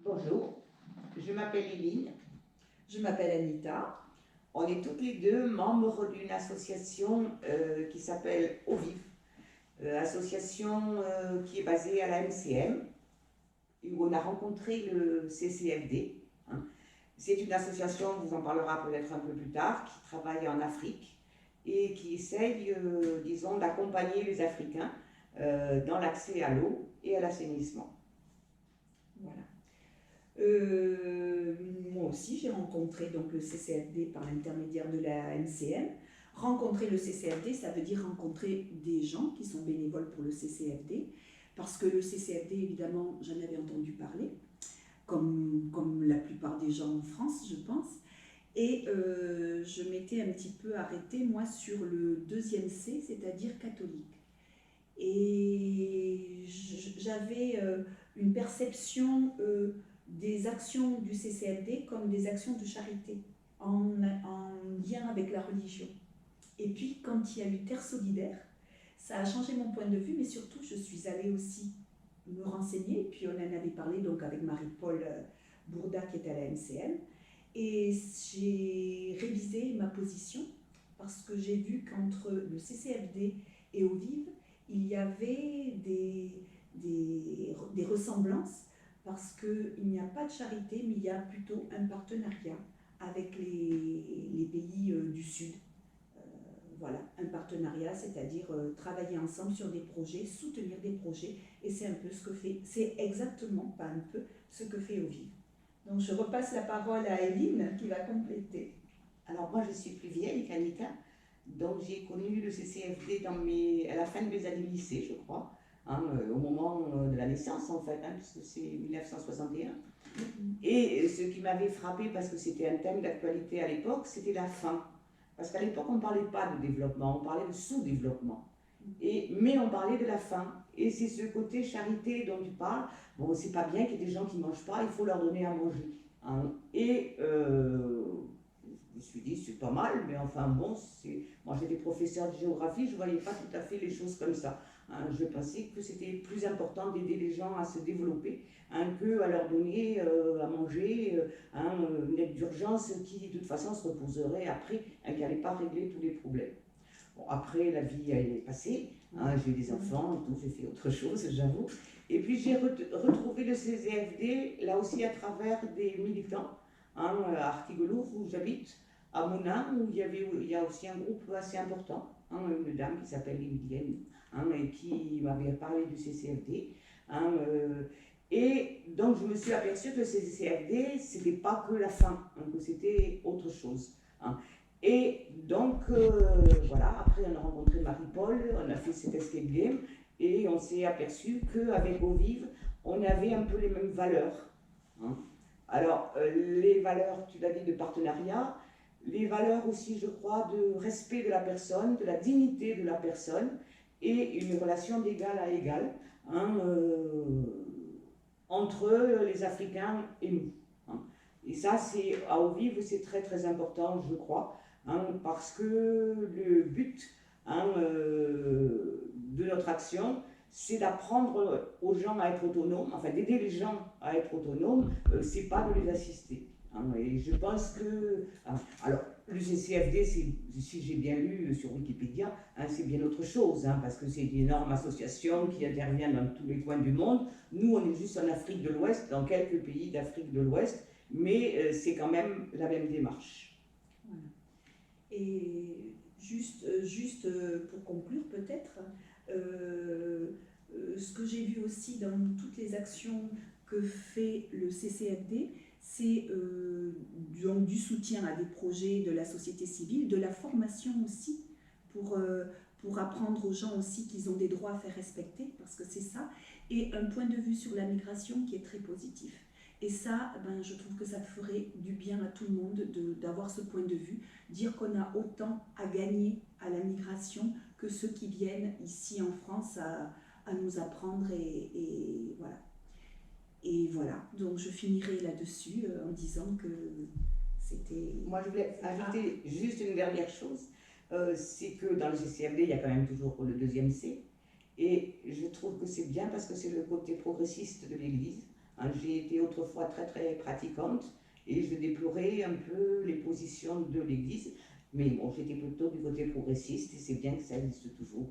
Bonjour, je m'appelle Éline. Je m'appelle Anita. On est toutes les deux membres d'une association qui s'appelle OVIV, association qui est basée à la MCM, où on a rencontré le CCFD. Hein. C'est une association, on vous en parlera peut-être un peu plus tard, qui travaille en Afrique et qui essaye, disons, d'accompagner les Africains dans l'accès à l'eau et à l'assainissement. Voilà. Moi aussi, j'ai rencontré donc le CCFD par l'intermédiaire de la MCM. Rencontrer le CCFD, ça veut dire rencontrer des gens qui sont bénévoles pour le CCFD, parce que le CCFD, évidemment, j'en avais entendu parler, comme la plupart des gens en France, je pense. Et je m'étais un petit peu arrêtée, moi, sur le deuxième C, c'est-à-dire catholique. Et j'avais une perception des actions du CCFD comme des actions de charité, en lien avec la religion. Et puis, quand il y a eu Terre solidaire, ça a changé mon point de vue, mais surtout, je suis allée aussi me renseigner, et puis on en avait parlé donc avec Marie-Paul Bourda, qui est à la MCM, et j'ai révisé ma position, parce que j'ai vu qu'entre le CCFD et OVIV, il y avait des ressemblances, parce qu'il n'y a pas de charité, mais il y a plutôt un partenariat avec les pays du Sud. Voilà, un partenariat, c'est-à-dire travailler ensemble sur des projets, soutenir des projets, et c'est un peu ce que fait, c'est exactement, pas un peu, ce que fait OVIV. Donc je repasse la parole à Éline qui va compléter. Alors moi je suis plus vieille qu'Anita, donc j'ai connu le CCFD à la fin de mes années lycée, je crois, hein, au moment de la naissance en fait, hein, puisque c'est 1961. Et ce qui m'avait frappé, parce que c'était un thème d'actualité à l'époque, c'était la faim. Parce qu'à l'époque on ne parlait pas de développement, on parlait de sous-développement. Mais on parlait de la faim. Et c'est ce côté charité dont tu parles. Bon, c'est pas bien qu'il y ait des gens qui ne mangent pas, il faut leur donner à manger. Hein. Et je me suis dit, c'est pas mal, mais enfin bon, moi j'étais professeur de géographie, je ne voyais pas tout à fait les choses comme ça. Hein. Je pensais que c'était plus important d'aider les gens à se développer hein, que à leur donner à manger hein, une aide d'urgence qui de toute façon se reposerait après, hein, qui n'allait pas régler tous les problèmes. Bon, après, la vie est passée, hein, j'ai eu des enfants, tout, j'ai fait autre chose, j'avoue. Et puis j'ai retrouvé le CCFD, là aussi à travers des militants, hein, à Artiguelour, où j'habite, à Monin, où il y a aussi un groupe assez important, hein, une dame qui s'appelle Emilienne, hein, et qui m'avait parlé du CCFD. Hein, et donc je me suis aperçue que le CCFD, c'était pas que la faim, hein, que c'était autre chose. Hein. Et donc, voilà, après on a rencontré Marie-Paul, on a fait cet escape game, et on s'est aperçu qu'avec OVIV, on avait un peu les mêmes valeurs. Hein. Alors, les valeurs, tu l'as dit, de partenariat, les valeurs aussi, je crois, de respect de la personne, de la dignité de la personne, et une relation d'égal à égal hein, entre les Africains et nous. Hein. Et ça, à OVIV, c'est très très important, je crois. Hein, parce que le but hein, de notre action, c'est d'apprendre aux gens à être autonomes, enfin d'aider les gens à être autonomes, c'est pas de les assister. Hein, et je pense que... Hein, alors, le CCFD, si j'ai bien lu sur Wikipédia, hein, c'est bien autre chose, hein, parce que c'est une énorme association qui intervient dans tous les coins du monde. Nous, on est juste en Afrique de l'Ouest, dans quelques pays d'Afrique de l'Ouest, mais c'est quand même la même démarche. Voilà. Et juste pour conclure peut-être, ce que j'ai vu aussi dans toutes les actions que fait le CCFD, c'est donc du soutien à des projets de la société civile, de la formation aussi, pour apprendre aux gens aussi qu'ils ont des droits à faire respecter, parce que c'est ça, et un point de vue sur la migration qui est très positif. Et ça, ben, je trouve que ça ferait du bien à tout le monde d'avoir ce point de vue, dire qu'on a autant à gagner à la migration que ceux qui viennent ici en France à nous apprendre et voilà. Et voilà, donc je finirai là-dessus en disant que c'était... Moi, je voulais ajouter juste une dernière chose, c'est que dans le CCFD, il y a quand même toujours le deuxième C, et je trouve que c'est bien parce que c'est le côté progressiste de l'Église. hein. J'ai été autrefois très très pratiquante et je déplorais un peu les positions de l'Église. Mais bon, j'étais plutôt du côté progressiste et c'est bien que ça existe toujours.